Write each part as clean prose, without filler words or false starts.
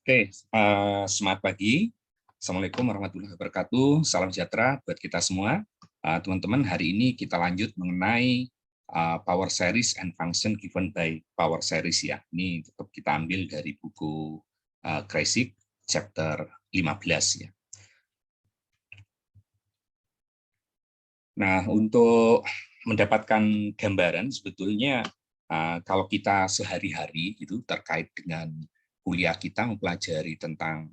Oke, selamat pagi. Assalamualaikum warahmatullahi wabarakatuh. Salam sejahtera buat kita semua. Teman-teman, hari ini kita lanjut mengenai power series and function given by power series ya. Ini tetap kita ambil dari buku Kreyszig chapter 15 ya. Nah, untuk mendapatkan gambaran sebetulnya kalau kita sehari-hari gitu terkait dengan kuliah kita mempelajari tentang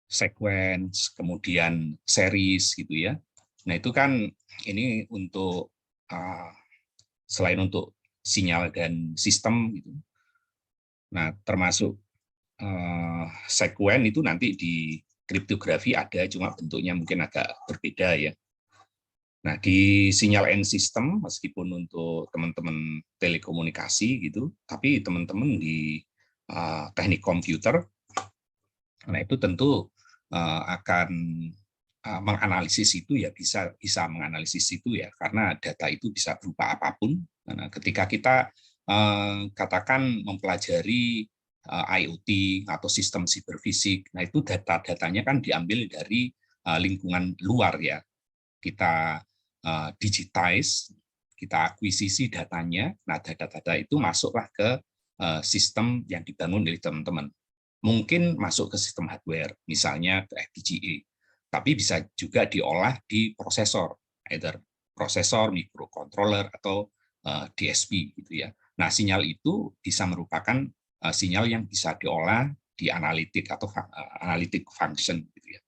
sequence, kemudian series gitu ya. Nah, itu kan ini untuk selain untuk sinyal dan sistem gitu. Nah, termasuk sequence itu nanti di kriptografi ada, cuma bentuknya mungkin agak berbeda ya. Nah, di sinyal end system, meskipun untuk teman-teman telekomunikasi gitu, tapi teman-teman di teknik komputer, nah itu tentu akan menganalisis itu ya bisa menganalisis itu ya, karena data itu bisa berupa apapun. Nah, ketika kita katakan mempelajari IoT atau sistem siberfisik, nah itu data-datanya kan diambil dari lingkungan luar ya. Kita digitize, kita akuisisi datanya, nah data-data itu masuklah ke sistem yang dibangun oleh teman-teman. Mungkin masuk ke sistem hardware, misalnya ke FPGA, tapi bisa juga diolah di prosesor, either prosesor, microcontroller, atau DSP gitu ya. Nah, sinyal itu bisa merupakan sinyal yang bisa diolah di analitik atau analitik function gitu ya.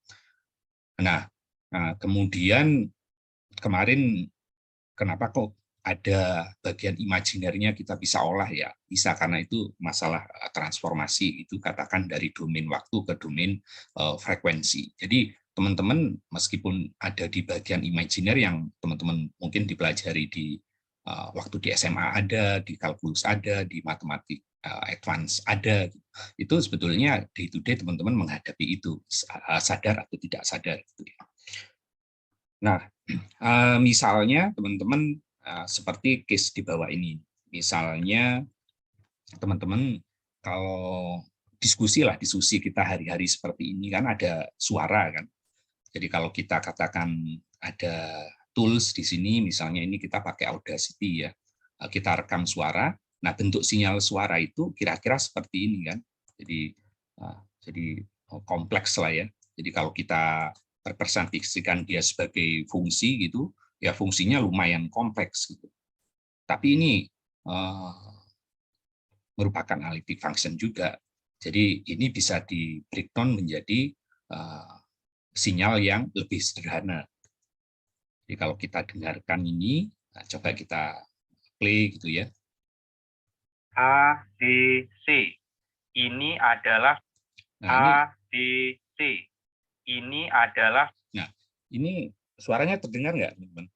Nah, kemudian kemarin kenapa kok ada bagian imajinernya kita bisa olah ya, bisa karena itu masalah transformasi itu katakan dari domain waktu ke domain frekuensi. Jadi teman-teman meskipun ada di bagian imajiner yang teman-teman mungkin dipelajari di waktu di SMA ada, di kalkulus ada, di matematik advance ada, itu sebetulnya day to day teman-teman menghadapi itu sadar atau tidak sadar gitu ya. Nah, misalnya teman-teman seperti case di bawah ini. Misalnya teman-teman kalau diskusi kita hari-hari seperti ini kan ada suara kan. Jadi kalau kita katakan ada tools di sini, misalnya ini kita pakai Audacity ya, kita rekam suara. Nah, bentuk sinyal suara itu kira-kira seperti ini kan. Jadi kompleks lah ya. Jadi kalau kita representasikan dia sebagai fungsi gitu, ya fungsinya lumayan kompleks gitu. Tapi ini merupakan analytic function juga. Jadi ini bisa di breakdown menjadi sinyal yang lebih sederhana. Jadi kalau kita dengarkan ini, nah coba kita play gitu ya. A, B, C. Ini adalah A, B, C. Ini adalah. Nah, ini suaranya terdengar nggak, teman-teman?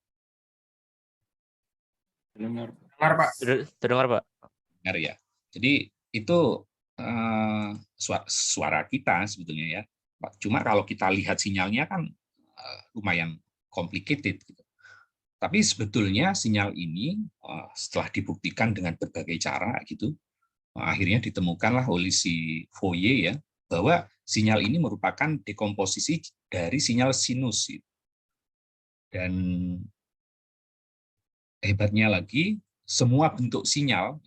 Terdengar, Pak. Terdengar, Pak. Dengar ya. Jadi itu suara kita sebetulnya ya. Cuma kalau kita lihat sinyalnya kan lumayan complicated gitu. Tapi sebetulnya sinyal ini setelah dibuktikan dengan berbagai cara gitu, akhirnya ditemukanlah oleh si Fourier ya, bahwa sinyal ini merupakan dekomposisi dari sinyal sinus. Dan hebatnya lagi, semua bentuk sinyal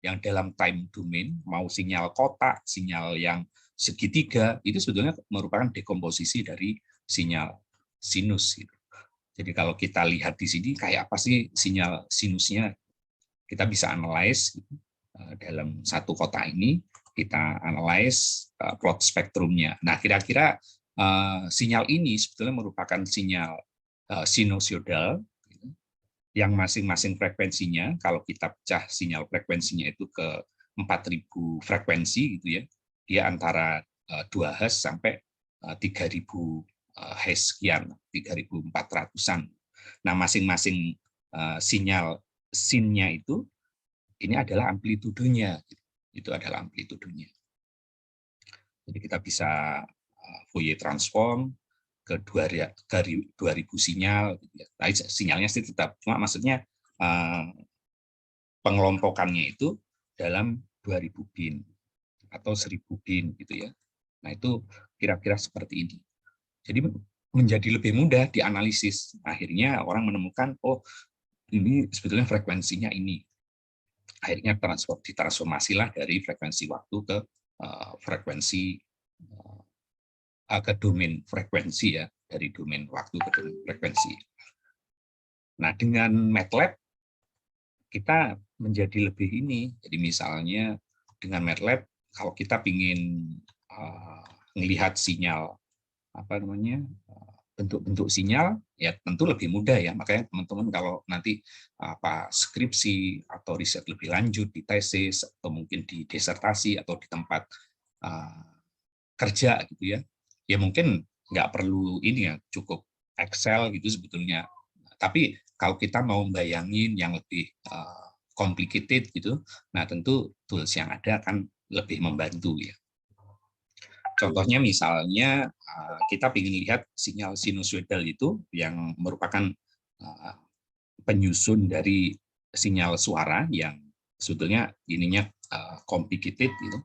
yang dalam time domain, mau sinyal kotak, sinyal yang segitiga, itu sebetulnya merupakan dekomposisi dari sinyal sinus. Jadi kalau kita lihat di sini, kayak apa sih sinyal sinusnya, kita bisa analyze dalam satu kotak ini, kita analyze plot spektrumnya. Nah, kira-kira sinyal ini sebetulnya merupakan sinyal sinusoidal, yang masing-masing frekuensinya, kalau kita pecah sinyal frekuensinya itu ke 4.000 frekuensi gitu ya, dia antara 2 Hz sampai 3.000 Hz sekian, 3.400-an. Nah, masing-masing sinyal sin-nya itu, ini adalah amplitudenya. Itu adalah amplitudenya. Jadi kita bisa Fourier transform ke 2.000 sinyal. Nah, sinyalnya sih tetap, cuma maksudnya pengelompokannya itu dalam 2.000 bin. atau 1000 bin gitu ya. Nah, itu kira-kira seperti ini. Jadi menjadi lebih mudah dianalisis. Akhirnya orang menemukan, oh ini sebetulnya frekuensinya ini. Akhirnya ditransformasilah dari frekuensi waktu ke frekuensi ke domain frekuensi ya, dari domain waktu ke domain frekuensi. Nah, dengan MATLAB kita menjadi lebih ini. Jadi misalnya dengan MATLAB kalau kita ingin melihat sinyal apa namanya bentuk-bentuk sinyal ya tentu lebih mudah ya. Makanya teman-teman kalau nanti skripsi atau riset lebih lanjut di tesis atau mungkin di disertasi atau di tempat kerja gitu ya. Ya mungkin nggak perlu ini ya, cukup Excel gitu sebetulnya. Tapi kalau kita mau bayangin yang lebih complicated gitu, nah tentu tools yang ada akan lebih membantu ya. Contohnya misalnya kita ingin lihat sinyal sinusoidal itu yang merupakan penyusun dari sinyal suara yang sebetulnya ininya complicated gitu.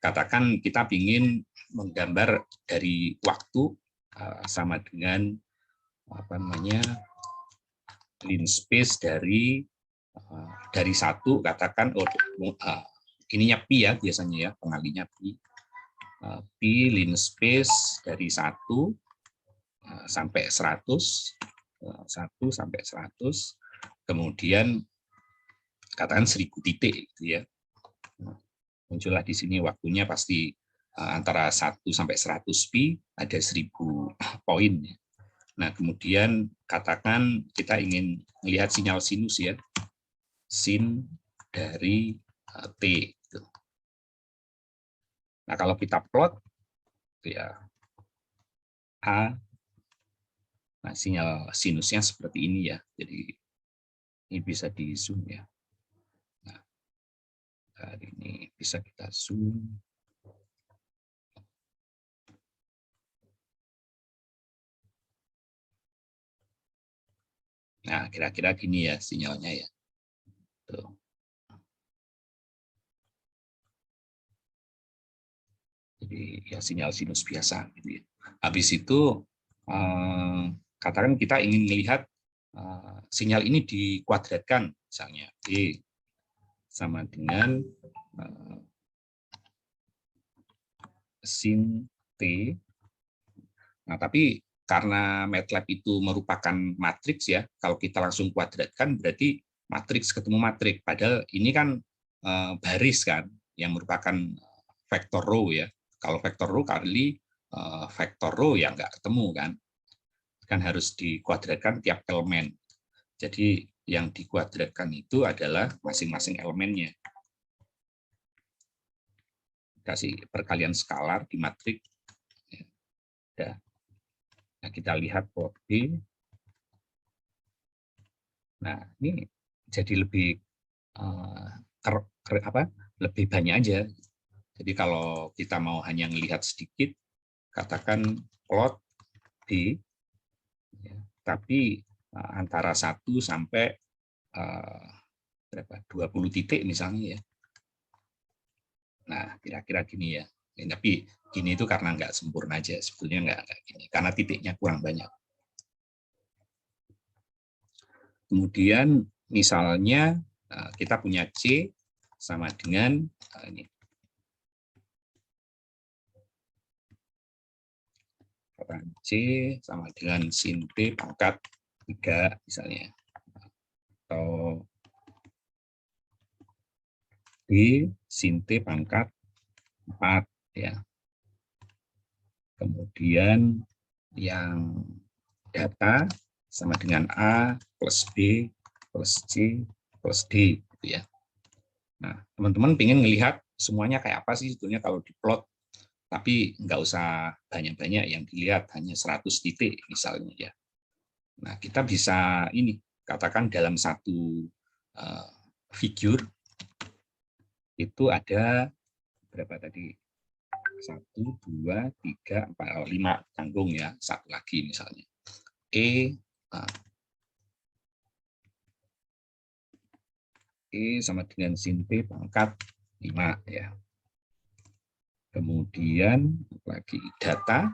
Katakan kita ingin menggambar dari waktu sama dengan apa namanya line space dari satu, katakan ininya pi ya biasanya ya, pengalinya pi line space dari 1 sampai 100, 1 sampai 100, kemudian katakan 1000 titik gitu ya. Muncullah di sini waktunya pasti antara 1 sampai 100 pi, ada 1000 poin. Nah, kemudian katakan kita ingin melihat sinyal sinus ya, sin dari T. Nah, kalau kita plot, ya A, nah sinyal sinusnya seperti ini ya, jadi ini bisa di zoom ya. Nah, hari ini bisa kita zoom. Nah, kira-kira gini ya sinyalnya ya. Tuh. Jadi ya sinyal sinus biasa gitu ya. Habis itu katakan kita ingin melihat sinyal ini dikuadratkan, misalnya E sama dengan sin T. Nah, tapi karena MATLAB itu merupakan matriks ya, kalau kita langsung kuadratkan berarti matriks ketemu matriks. Padahal ini kan baris kan, yang merupakan vektor row ya. Kalau vektor row kali vektor row ya nggak ketemu kan. Kan harus dikuadratkan tiap elemen. Jadi yang dikuadratkan itu adalah masing-masing elemennya. Kasih perkalian skalar di matriks. Ya. Nah, kita lihat plot B. Nah, ini jadi lebih lebih banyak aja. Jadi kalau kita mau hanya melihat sedikit, katakan plot D, ya, tapi antara 1 sampai 20 titik misalnya ya. Nah, kira-kira gini ya. Tapi gini itu karena nggak sempurna aja, sebetulnya nggak gini, karena titiknya kurang banyak. Kemudian misalnya kita punya C sama dengan ini. C sama dengan sin T pangkat 3 misalnya. Atau D sin T pangkat 4 ya. Kemudian yang data sama dengan A plus B plus C plus D gitu ya. Nah, teman-teman pengen melihat semuanya kayak apa sih sebetulnya kalau diplot, tapi nggak usah banyak-banyak yang dilihat, hanya 100 titik misalnya ya. Nah, kita bisa ini katakan dalam satu figur itu ada berapa tadi? 1, 2, 3, 4, 5 tanggung ya, satu lagi misalnya. E sama dengan sin P pangkat 5 ya. kemudian lagi data,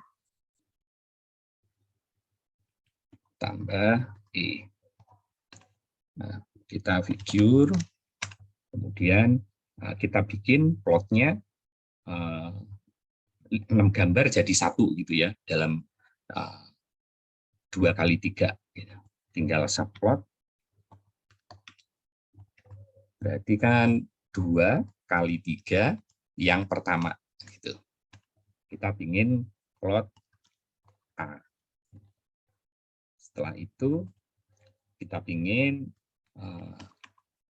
tambah E. Nah, kita figure, kemudian kita bikin plotnya 6 gambar jadi 1 gitu ya, dalam 2x3. Gitu. Tinggal subplot. Berarti kan 2x3 yang pertama. Gitu. Kita ingin plot A. Setelah itu kita ingin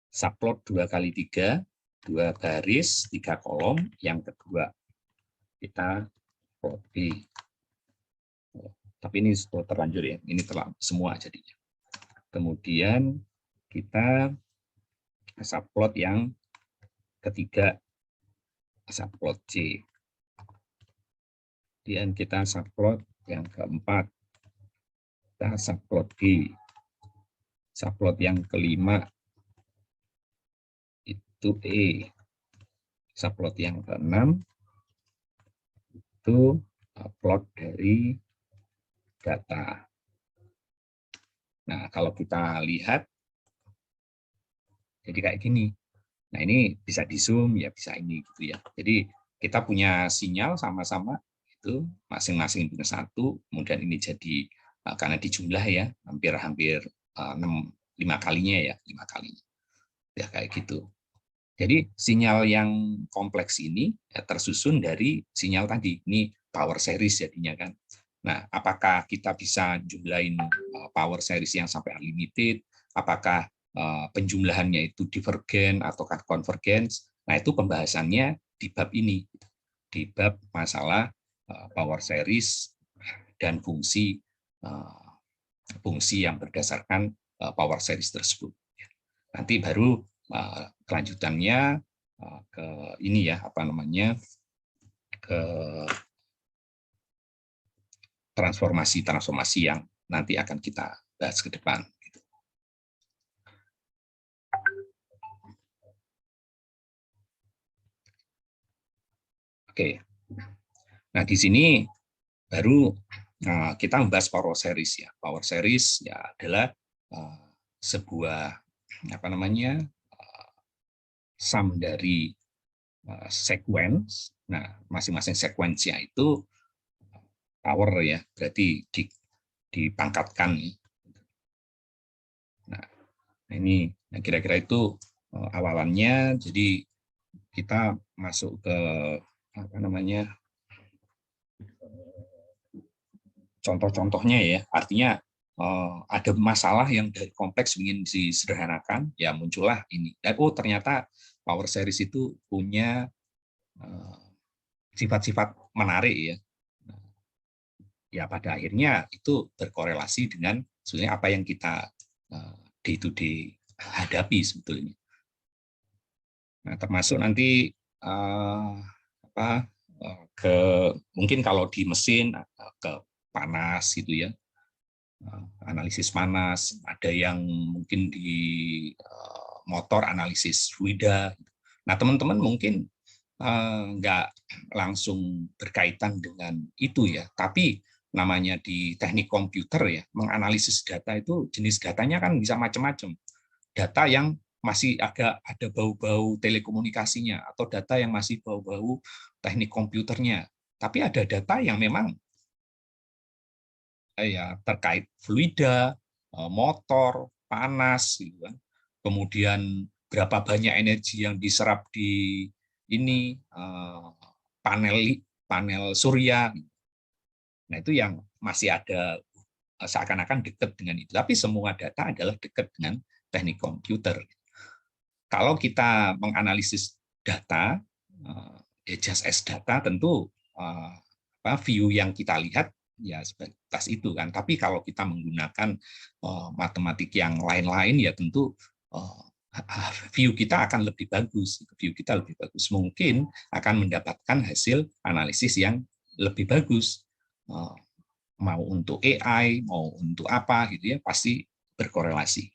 subplot 2x3, 2 baris, 3 kolom. Yang kedua kita plot B. Tapi ini terlanjur ya, ini semua jadinya. Kemudian kita subplot yang ketiga, subplot C. Kemudian kita subplot yang keempat, kita subplot D. Subplot yang kelima itu E. Subplot yang keenam itu plot dari data. Nah, kalau kita lihat, jadi kayak gini. Nah, ini bisa di zoom, ya bisa ini gitu ya. Jadi kita punya sinyal sama-sama itu masing-masing punya 1, kemudian ini jadi karena dijumlah ya hampir 5 kalinya ya, 5 kalinya. Ya kayak gitu. Jadi sinyal yang kompleks ini ya, tersusun dari sinyal tadi. Ini power series jadinya kan. Nah, apakah kita bisa jumlahin power series yang sampai unlimited? Apakah penjumlahannya itu divergen ataukah convergence? Nah, itu pembahasannya di bab ini, di bab masalah power series dan fungsi yang berdasarkan power series tersebut. Nanti baru kelanjutannya ke ini ya, apa namanya, ke transformasi yang nanti akan kita bahas ke depan. Oke, nah di sini baru kita membahas power series ya. Power series ya adalah sebuah apa namanya sum dari sequence. Nah, masing-masing sequence-nya itu power ya, berarti dipangkatkan. Nah, ini kira-kira itu awalannya. Jadi kita masuk ke apa namanya contoh-contohnya ya, artinya ada masalah yang dari kompleks ingin disederhanakan, ya muncullah ini. Dan ternyata power series itu punya sifat-sifat menarik ya. Ya pada akhirnya itu berkorelasi dengan sebenarnya apa yang kita day to day hadapi sebetulnya. Nah, termasuk nanti mungkin kalau di mesin ke panas gitu ya, analisis panas, ada yang mungkin di motor analisis fluida. Nah, teman-teman mungkin nggak langsung berkaitan dengan itu ya, tapi namanya di teknik komputer ya, menganalisis data itu jenis datanya kan bisa macam-macam. Data yang masih agak ada bau-bau telekomunikasinya, atau data yang masih bau-bau teknik komputernya. Tapi ada data yang memang ya terkait fluida, motor, panas, gitu kan. Kemudian berapa banyak energi yang diserap di ini panel surya. Nah, itu yang masih ada seakan-akan dekat dengan itu. Tapi semua data adalah dekat dengan teknik komputer. Kalau kita menganalisis data, just as data, tentu view yang kita lihat ya sebatas itu kan. Tapi kalau kita menggunakan matematik yang lain-lain ya tentu view kita akan lebih bagus. View kita lebih bagus, mungkin akan mendapatkan hasil analisis yang lebih bagus. Mau untuk AI, mau untuk apa gitu ya, pasti berkorelasi.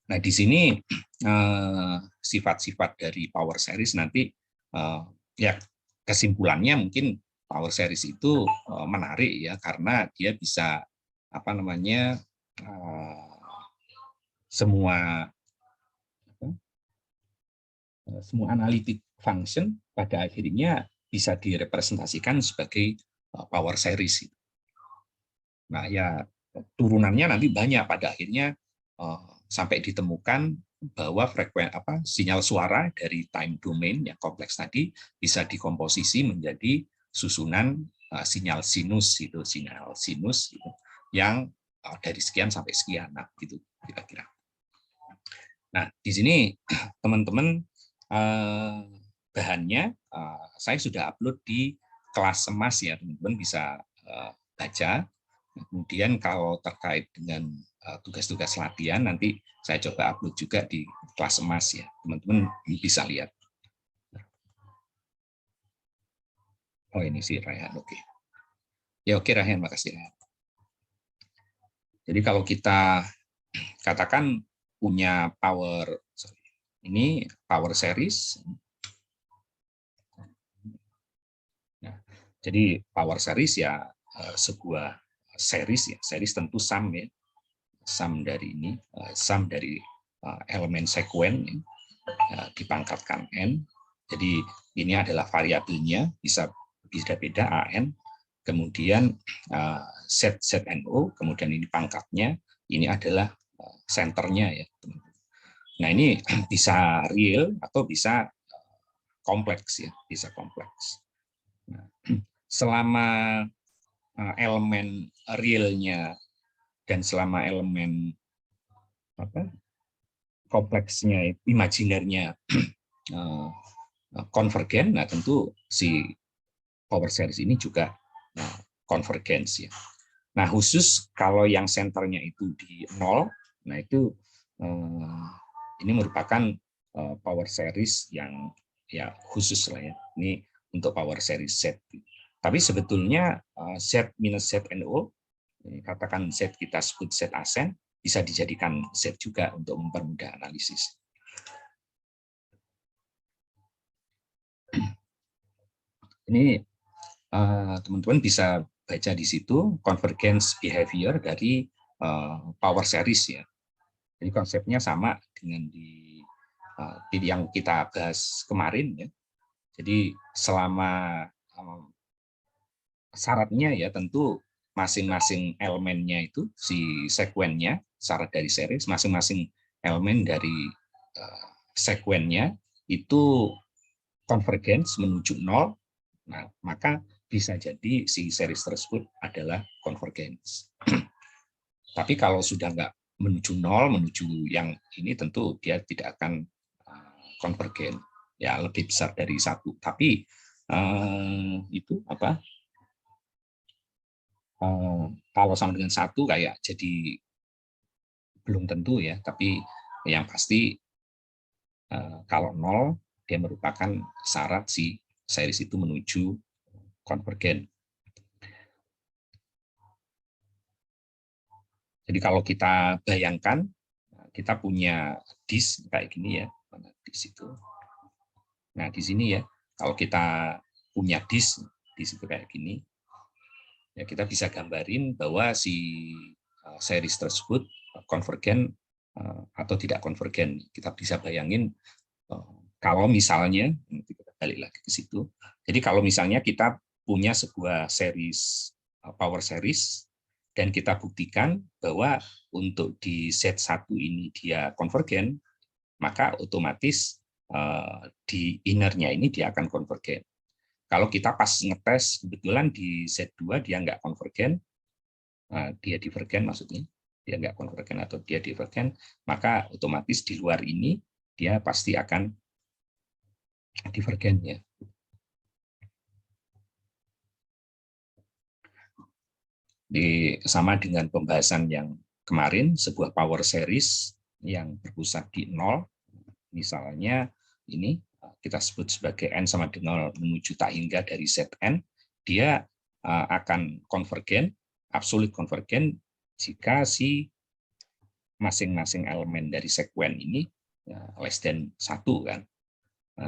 Nah, di sini sifat-sifat dari power series nanti ya kesimpulannya mungkin power series itu menarik ya, karena dia bisa apa namanya semua analytic function pada akhirnya bisa direpresentasikan sebagai power series. Nah ya turunannya nanti banyak, pada akhirnya sampai ditemukan bahwa sinyal suara dari time domain yang kompleks tadi bisa dikomposisi menjadi susunan sinyal sinus gitu, yang dari sekian sampai sekian, nah gitu kira-kira. Nah di sini teman-teman bahannya saya sudah upload di kelas emas ya, teman-teman bisa baca. Kemudian kalau terkait dengan tugas-tugas latihan nanti saya coba upload juga di kelas emas ya, teman-teman bisa lihat. Oh ini sih Rayhan, oke. Ya oke Rayhan, makasih Rayhan. Jadi kalau kita katakan punya ini power series. Nah, jadi power series ya sebuah series ya, series tentu sum ya, sum dari ini, sum dari elemen sekuen ya, dipangkatkan n. Jadi ini adalah variabelnya, bisa beda an. Kemudian ZNO, kemudian ini pangkatnya, ini adalah senternya ya. Nah ini bisa real atau bisa kompleks ya, bisa kompleks. Nah, selama elemen realnya dan selama elemen kompleksnya, imajinernya konvergen, nah tentu si power series ini juga konvergens ya. Nah khusus kalau yang senternya itu di 0, nah itu ini merupakan power series yang ya khusus lah ya. Ini untuk power series Z. Tapi sebetulnya Z minus ZNO, katakan Z kita sebut Z asen, bisa dijadikan Z juga untuk mempermudah analisis. Ini teman-teman bisa baca di situ convergence behavior dari power series ya. Jadi konsepnya sama dengan di yang kita bahas kemarin ya. Jadi selama syaratnya ya tentu masing-masing elemennya itu si sekuennya, syarat dari series, masing-masing elemen dari sekuennya itu konvergens menuju 0. Nah, maka bisa jadi si series tersebut adalah konvergens. Tapi kalau sudah nggak menuju 0, menuju yang ini tentu dia tidak akan konvergen. Ya lebih besar dari 1. Tapi itu apa? Kalau sama dengan 1 kayak jadi belum tentu ya. Tapi yang pasti kalau 0 dia merupakan syarat si series itu menuju konvergen. Jadi kalau kita bayangkan kita punya disk kayak gini ya, disk itu. Nah di sini ya, kalau kita punya disk kayak gini, ya kita bisa gambarin bahwa si series tersebut konvergen atau tidak konvergen. Kita bisa bayangin kalau misalnya, nanti kita balik lagi ke situ. Jadi kalau misalnya kita punya sebuah series power series dan kita buktikan bahwa untuk di Z1 ini dia konvergen, maka otomatis di innernya ini dia akan konvergen. Kalau kita pas ngetes kebetulan di Z2 dia nggak konvergen, dia divergen maksudnya, dia nggak konvergen atau dia divergen, maka otomatis di luar ini dia pasti akan divergen ya. Sama dengan pembahasan yang kemarin, sebuah power series yang berpusat di 0, misalnya ini kita sebut sebagai n sama dengan 0 menuju tak hingga dari Zn, dia akan konvergen, absolut konvergen jika si masing-masing elemen dari sekuen ini less than 1 kan.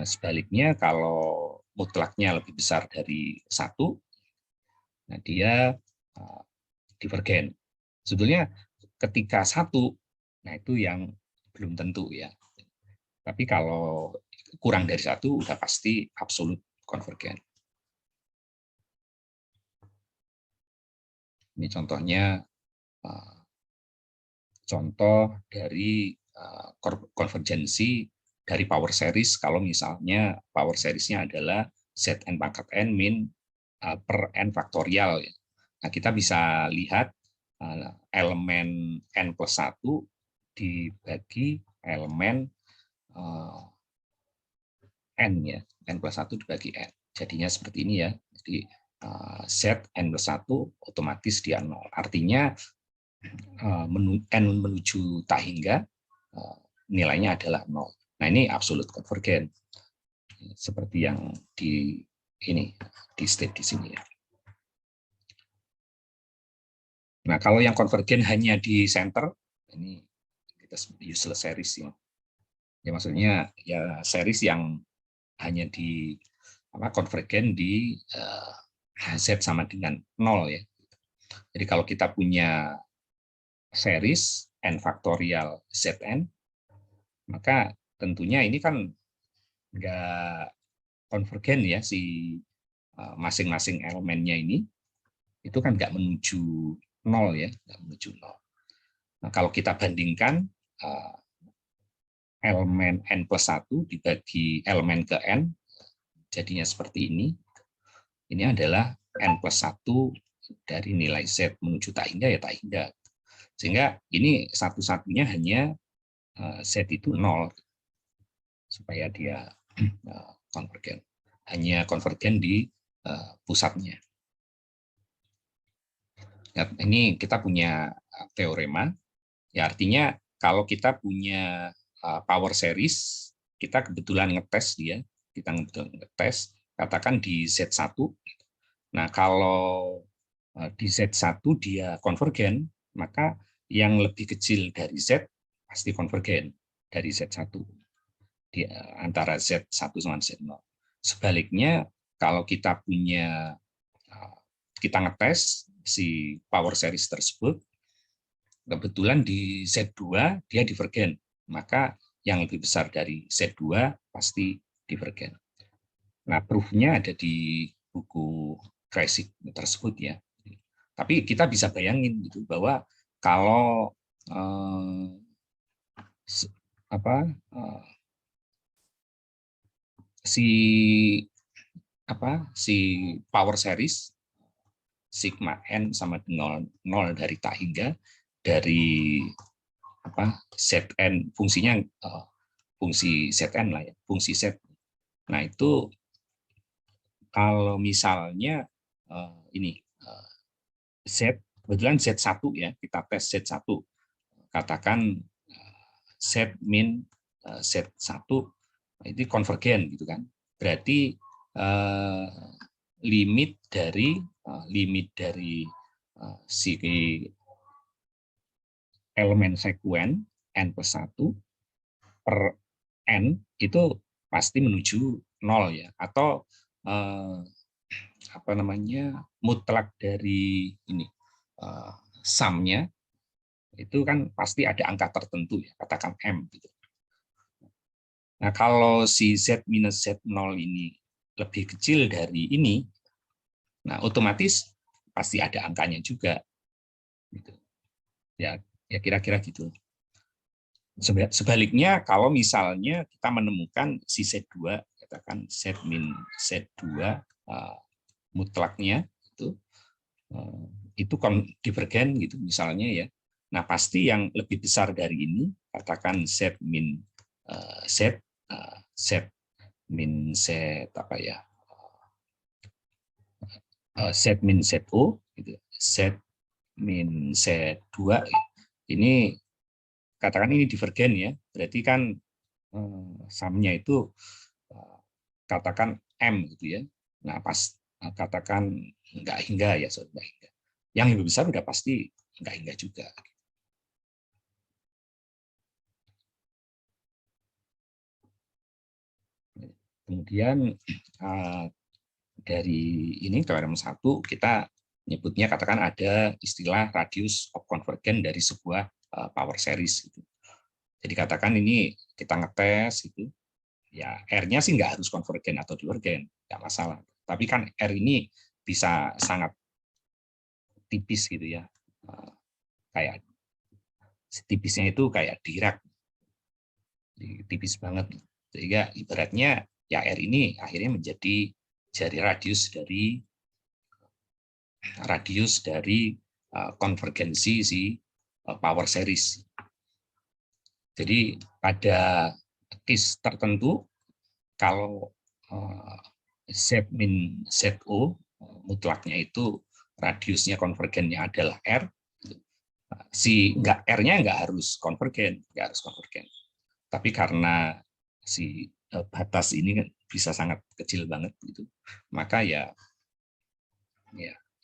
Sebaliknya kalau mutlaknya lebih besar dari 1, nah dia divergen. Sebetulnya ketika 1, nah itu yang belum tentu ya. Tapi kalau kurang dari 1 udah pasti absolut konvergen. Ini contohnya contoh dari konvergensi dari power series kalau misalnya power seriesnya adalah Zn pangkat n min per n faktorial. Nah, kita bisa lihat elemen n plus 1 dibagi elemen n ya, n plus 1 dibagi n. Jadinya seperti ini ya. Jadi Z n plus 1 otomatis dia 0. Artinya n menuju tak hingga nilainya adalah 0. Nah, ini absolut konvergen. Seperti yang di state di sini ya. Nah, kalau yang konvergen hanya di center, ini kita sebut useless series ya. Ya maksudnya ya series yang hanya di konvergen di Z sama dengan 0 ya. Jadi kalau kita punya series n faktorial Zn, maka tentunya ini kan nggak konvergen ya, si masing-masing elemennya ini itu kan nggak menuju 0 ya, nggak menuju 0. Nah, kalau kita bandingkan elemen n plus 1 dibagi elemen ke n, jadinya seperti ini. Ini adalah n plus 1 dari nilai Z menuju tak hingga ya tak hingga. Sehingga ini satu-satunya hanya Z itu 0, supaya dia konvergen. Hanya konvergen di pusatnya. Ya, ini kita punya teorema, ya artinya kalau kita punya power series, kita kebetulan ngetes dia, katakan di Z1. Nah, kalau di Z1 dia konvergen, maka yang lebih kecil dari Z pasti konvergen dari Z1 di antara Z1 sama Z0. Sebaliknya, kalau kita ngetes si power series tersebut, kebetulan di Z2 dia divergen, maka yang lebih besar dari Z2 pasti divergen. Nah, proof-nya ada di buku Kreyszig tersebut ya. Tapi kita bisa bayangin gitu bahwa kalau si power series sigma n sama dengan 0 dari tak hingga dari Zn fungsinya fungsi Zn lah ya, fungsi Z. Nah, itu kalau misalnya Z, kebetulan Z1 ya, kita tes Z1, katakan Z min Z1 itu konvergen gitu kan. Berarti limit dari si elemen sekuen n plus 1 per n itu pasti menuju 0 ya, atau mutlak dari ini sumnya itu kan pasti ada angka tertentu ya, katakan m gitu. Nah, kalau si Z minus Z0 ini lebih kecil dari ini, nah otomatis pasti ada angkanya juga gitu. Ya kira-kira gitu. Sebaliknya kalau misalnya kita menemukan si Z2, katakan Z min Z2 mutlaknya itu divergen gitu misalnya ya. Nah, pasti yang lebih besar dari ini, katakan Z min Z min Z Z min ZO gitu. Z min Z2 ini katakan ini divergen ya. Berarti kan sumnya itu katakan M gitu ya. Nah, pas katakan enggak hingga ya, enggak hingga. Yang lebih besar udah pasti enggak hingga juga. Kemudian dari ini teorem 1 kita nyebutnya, katakan ada istilah radius of convergence dari sebuah power series gitu. Jadi katakan ini kita ngetes itu, ya R-nya sih nggak harus konvergen atau divergen, nggak masalah. Tapi kan R ini bisa sangat tipis gitu ya, kayak tipisnya itu kayak Dirac, tipis banget. Sehingga ibaratnya ya R ini akhirnya menjadi jari radius dari konvergensi si power series. Jadi pada case tertentu kalau Z min ZO mutlaknya itu radiusnya konvergennya adalah R, si R-nya nggak harus konvergen, tapi karena si batas ini kan bisa sangat kecil banget gitu, maka ya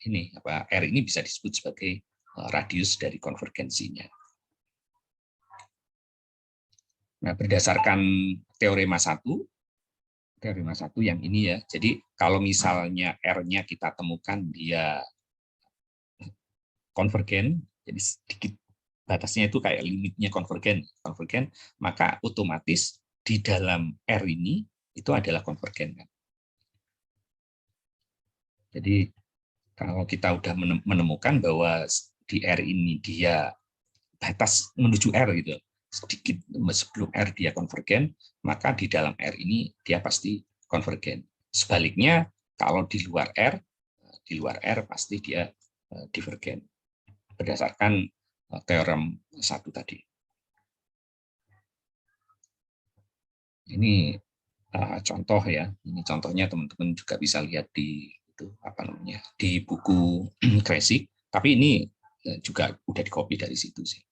ini R ini bisa disebut sebagai radius dari konvergensinya. Nah, berdasarkan teorema 1 yang ini ya, jadi kalau misalnya R-nya kita temukan dia konvergen, jadi sedikit batasnya itu kayak limitnya konvergen, maka otomatis di dalam R ini itu adalah konvergen. Jadi kalau kita udah menemukan bahwa di R ini dia batas menuju R gitu, sedikit sebelum R dia konvergen, maka di dalam R ini dia pasti konvergen. Sebaliknya kalau di luar R pasti dia divergen berdasarkan teorem 1 tadi. Ini contoh ya, ini contohnya teman-teman juga bisa lihat di di buku Kresik, tapi ini juga udah di-copy dari situ sih.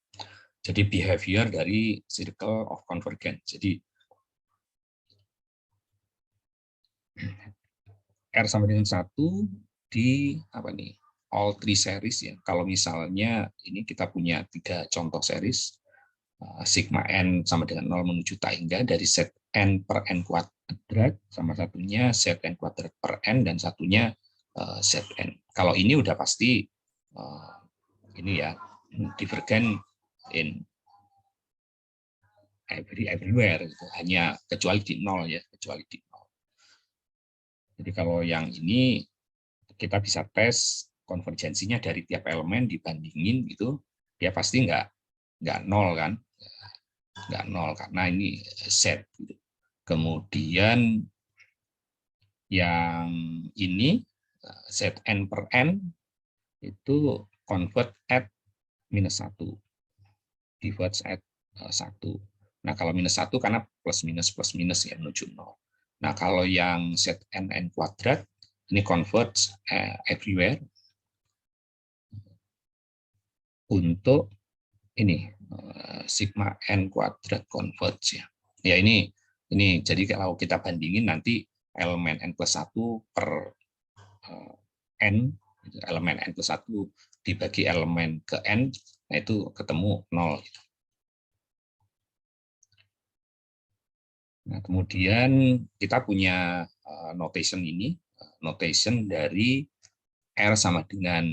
Jadi behavior dari circle of convergence. Jadi R sama dengan 1 di all three series ya. Kalau misalnya ini kita punya 3 contoh series, sigma n sama dengan 0 menuju tangga dari set n per n kuadrat, sama satunya set n kuadrat per n, dan satunya set n. Kalau ini udah pasti ini ya, divergen in everywhere gitu. Hanya kecuali di 0 ya, Jadi kalau yang ini kita bisa tes konvergensinya dari tiap elemen dibandingin gitu, dia pasti nggak 0 kan, nggak 0 karena ini set gitu. Kemudian yang ini set n per n itu convert at minus 1, diverge at 1. Nah, kalau minus 1 karena plus minus ya menuju 0. Nah, kalau yang set n kuadrat ini converge everywhere untuk ini sigma n kuadrat converge ya. Ya ini jadi kalau kita bandingin nanti elemen n plus 1 per n, elemen n plus 1 dibagi elemen ke n, nah itu ketemu 0 gitu. Nah, kemudian kita punya notation ini, notation dari R sama dengan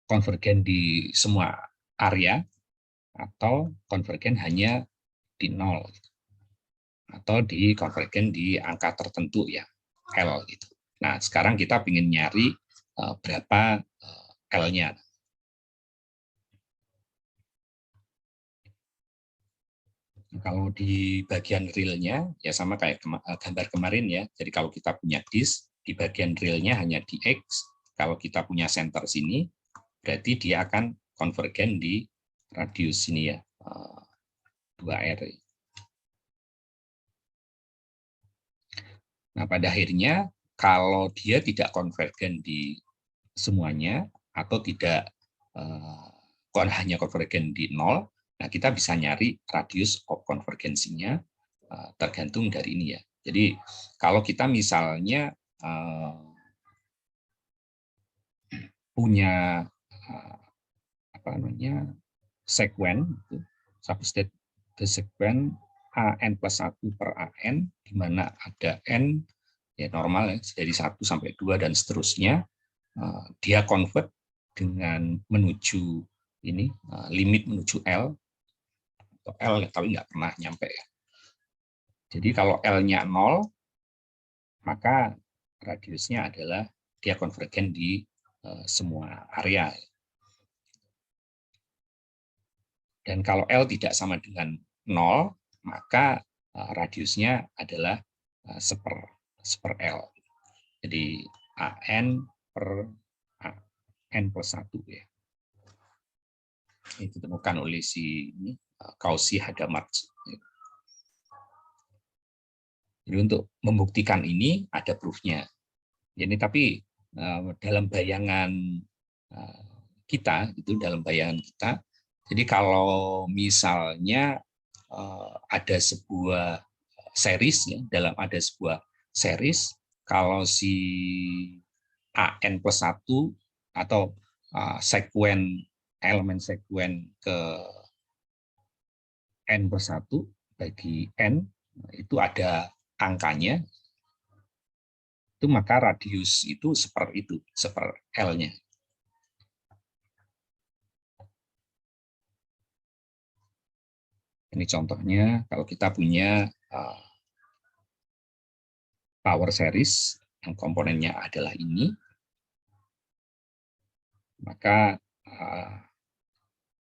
konvergen di semua area atau konvergen hanya di 0 gitu. Atau di konvergen di angka tertentu ya, L gitu. Nah, sekarang kita ingin nyari berapa L-nya. Kalau di bagian realnya ya sama kayak gambar kemarin ya. Jadi kalau kita punya disk, di bagian realnya hanya di X. Kalau kita punya center sini, berarti dia akan konvergen di radius sini ya, 2R. Nah, pada akhirnya kalau dia tidak konvergen di semuanya atau tidak hanya konvergen di 0, nah kita bisa nyari radius of konvergensinya tergantung dari ini ya. Jadi kalau kita misalnya punya sekuen, suppose that the sequence AN plus 1 per AN, di mana ada N ya normal ya, dari 1 sampai 2 dan seterusnya, dia convert dengan menuju ini, limit menuju L, atau L tapi nggak pernah nyampe ya. Jadi kalau L-nya 0, maka radiusnya adalah dia konvergen di semua area. Dan kalau L tidak sama dengan 0, maka radiusnya adalah seper L. Jadi AN per AN plus 1 ya. Ini ditemukan oleh si Cauchy Hadamard. Jadi untuk membuktikan ini ada proof-nya. Jadi tapi dalam bayangan kita, jadi kalau misalnya ada sebuah series ya, ada sebuah series, kalau si AN plus 1 atau elemen sekuen ke N plus 1 bagi N itu ada angkanya, itu maka radius itu seper L-nya. Ini contohnya kalau kita punya power series yang komponennya adalah ini, maka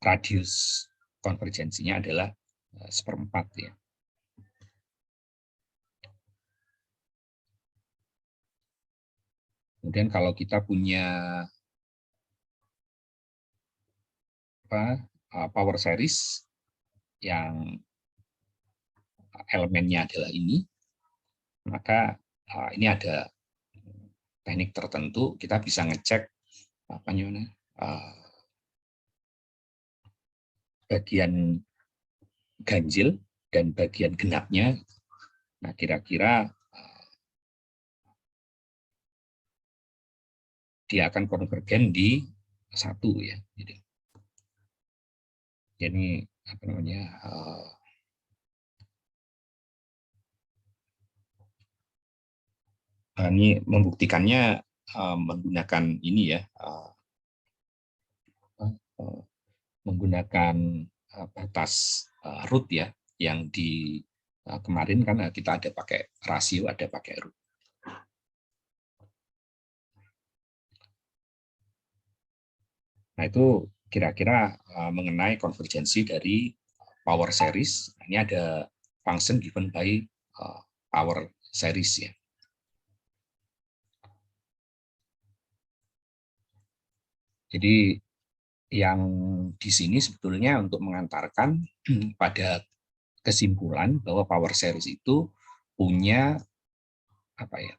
radius konvergensinya adalah 1/4 ya. Kemudian kalau kita punya power series yang elemennya adalah ini, maka ini ada teknik tertentu, kita bisa ngecek bagian ganjil dan bagian genapnya. Nah, kira-kira dia akan konvergen di 1 ya. Jadi apa namanya? Ini membuktikannya menggunakan ini ya, menggunakan batas root ya, yang di kemarin kan kita ada pakai rasio, ada pakai root. Nah, itu kira-kira mengenai konvergensi dari power series. Ini ada function given by power series ya. Jadi yang di sini sebetulnya untuk mengantarkan pada kesimpulan bahwa power series itu punya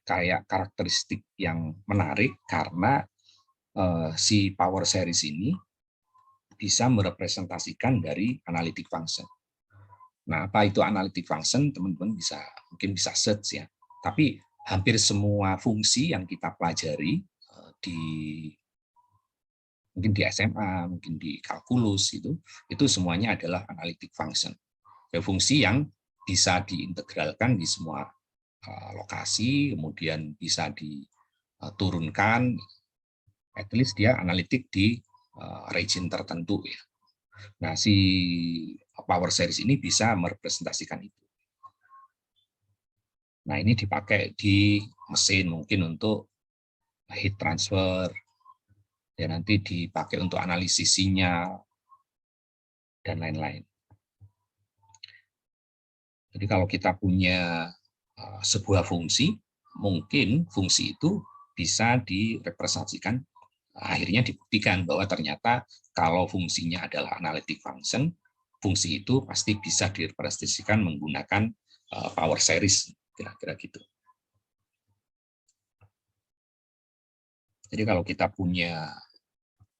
kayak karakteristik yang menarik karena si power series ini bisa merepresentasikan dari analytic function. Nah, apa itu analytic function? Teman-teman mungkin bisa search ya. Tapi hampir semua fungsi yang kita pelajari mungkin di SMA, mungkin di kalkulus itu semuanya adalah analytic function. Fungsi yang bisa diintegralkan di semua lokasi, kemudian bisa diturunkan, at least dia analitik di region tertentu ya. Nah, si power series ini bisa merepresentasikan itu. Nah, ini dipakai di mesin mungkin untuk heat transfer, ya nanti dipakai untuk analisis sinyal, dan lain-lain. Jadi kalau kita punya sebuah fungsi, mungkin fungsi itu bisa direpresentasikan, akhirnya dibuktikan bahwa ternyata kalau fungsinya adalah analytic function, fungsi itu pasti bisa direpresentasikan menggunakan power series, kira-kira gitu. Jadi kalau kita punya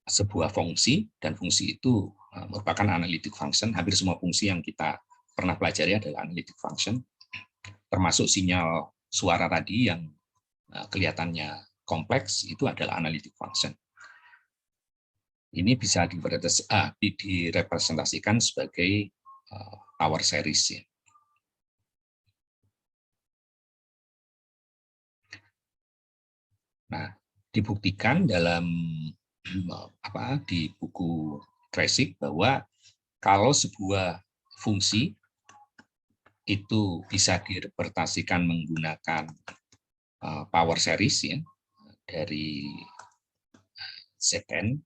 sebuah fungsi, dan fungsi itu merupakan analytic function, hampir semua fungsi yang kita pernah pelajari adalah analytic function, termasuk sinyal suara tadi yang kelihatannya kompleks, itu adalah analytic function. Ini bisa direpresentasikan sebagai power series. Ya. Nah, dibuktikan dalam di buku Kreyszig bahwa kalau sebuah fungsi itu bisa direpresentasikan menggunakan power series ya dari Zn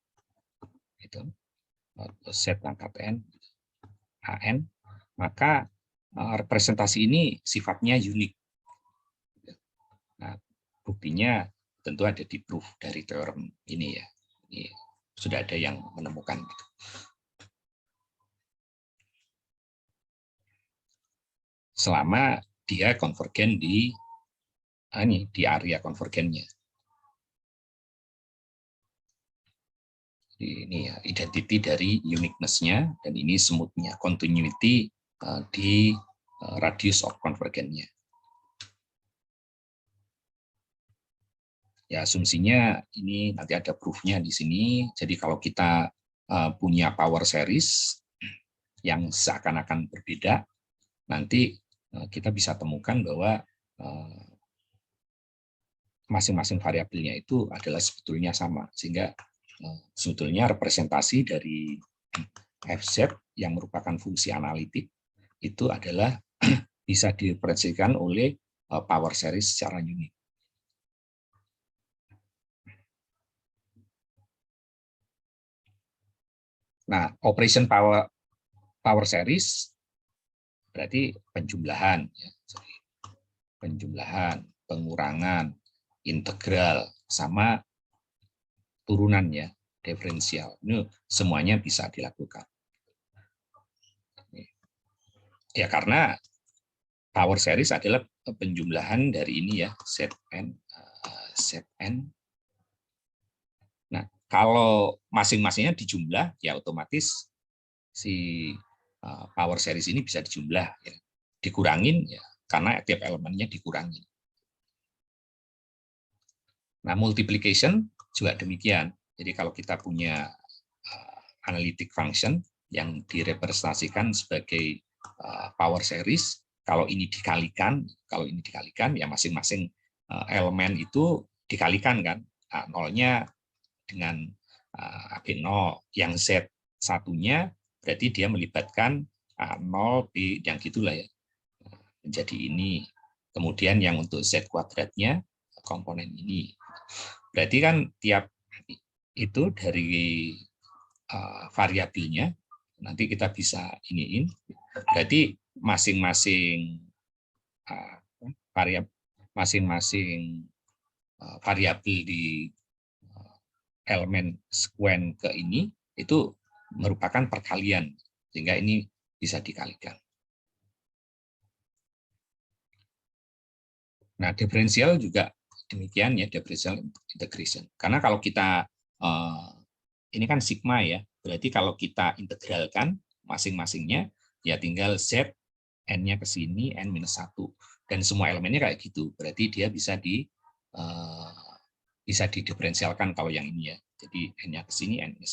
itu Z pangkat n an, maka representasi ini sifatnya unik. Nah, buktinya tentu ada di proof dari teorem ini ya. Ini sudah ada yang menemukan. Selama dia konvergen di area konvergennya. Ini ya, identity dari uniqueness-nya, dan ini smooth-nya, continuity di radius of convergence-nya. Ya, asumsinya ini nanti ada proof-nya di sini. Jadi kalau kita punya power series yang seakan-akan berbeda, nanti kita bisa temukan bahwa masing-masing variabelnya itu adalah sebetulnya sama, sehingga sebetulnya representasi dari FZ yang merupakan fungsi analitik itu adalah bisa direpresentasikan oleh power series secara unik. Nah, operation power series berarti penjumlahan, penjumlahan, pengurangan, integral, sama turunan ya, diferensial. Ini semuanya bisa dilakukan. Ya karena power series adalah penjumlahan dari ini ya, Zn. Nah, kalau masing-masingnya dijumlah, ya otomatis si power series ini bisa dijumlah, ya. Dikurangin ya, karena tiap elemennya dikurangin. Nah, multiplication juga demikian. Jadi kalau kita punya analytic function yang direpresentasikan sebagai power series, kalau ini dikalikan ya masing-masing elemen itu dikalikan kan, nolnya dengan AB0, yang Z1-nya berarti dia melibatkan 0 di yang gitulah ya, menjadi ini. Kemudian yang untuk Z kuadratnya komponen ini. Berarti kan tiap itu dari variabelnya nanti kita bisa iniin. Berarti masing-masing variabel di elemen sekuen ke ini itu merupakan perkalian, sehingga ini bisa dikalikan. Nah, diferensial juga demikian ya, differential integration. Karena kalau kita ini kan sigma ya, berarti kalau kita integralkan masing-masingnya ya tinggal Z n-nya ke sini n-1, dan semua elemennya kayak gitu. Berarti dia bisa didiferensialkan kalau yang ini ya. Jadi n-nya ke sini n-1.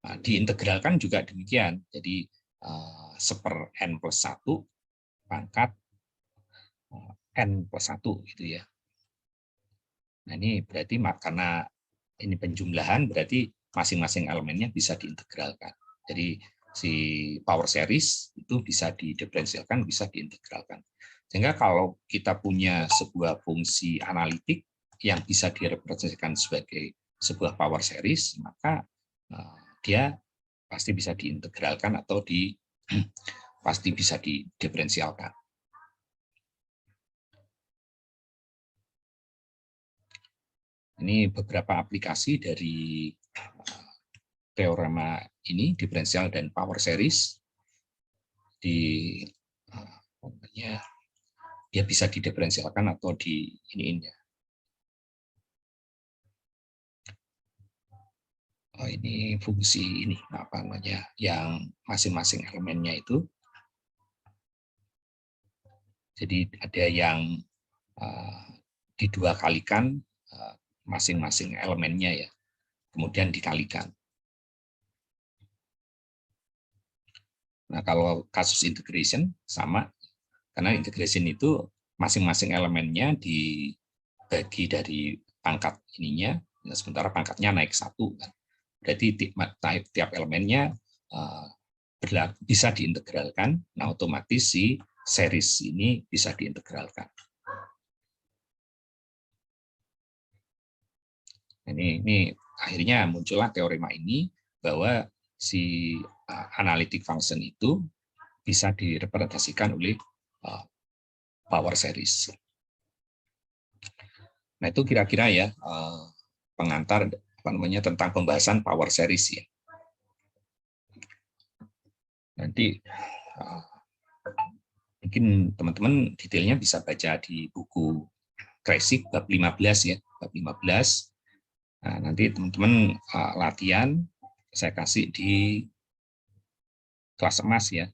Nah, diintegralkan juga demikian. Jadi seper n plus 1 pangkat n plus 1 gitu ya. Nah, ini berarti karena ini penjumlahan, berarti masing-masing elemennya bisa diintegralkan. Jadi si power series itu bisa didiferensialkan, bisa diintegralkan. Sehingga kalau kita punya sebuah fungsi analitik yang bisa direpresentasikan sebagai sebuah power series, maka dia pasti bisa diintegralkan atau pasti bisa didiferensialkan. Ini beberapa aplikasi dari teorema ini, diferensial dan power series. Dia bisa didiferensialkan atau di iniin ya. Ini fungsi ini apa namanya, yang masing-masing elemennya itu. Jadi ada yang didua kalikan masing-masing elemennya ya, kemudian dikalikan. Nah, kalau kasus integration sama, karena integration itu masing-masing elemennya dibagi dari pangkat ininya, sementara pangkatnya naik 1 kan. Berarti tiap elemennya bisa diintegralkan. Nah, otomatis si series ini bisa diintegralkan. Ini akhirnya muncullah teorema ini bahwa si analytic function itu bisa direpresentasikan oleh power series. Nah, itu kira-kira ya pengantar tentang pembahasan power series ya. Nanti mungkin teman-teman detailnya bisa baca di buku Kresik bab 15 ya, bab 15. Nah, nanti teman-teman latihan saya kasih di kelas emas ya.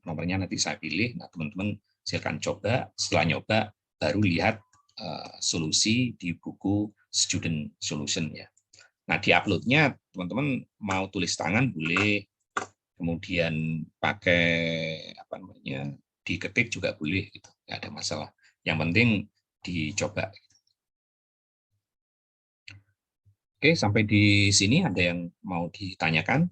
Nomornya nanti saya pilih. Nah, teman-teman silakan coba. Setelah nyoba baru lihat solusi di buku Student Solution ya. Nah, di uploadnya teman-teman mau tulis tangan boleh, kemudian pakai diketik juga boleh, gitu. Nggak ada masalah. Yang penting dicoba. Oke, sampai di sini ada yang mau ditanyakan?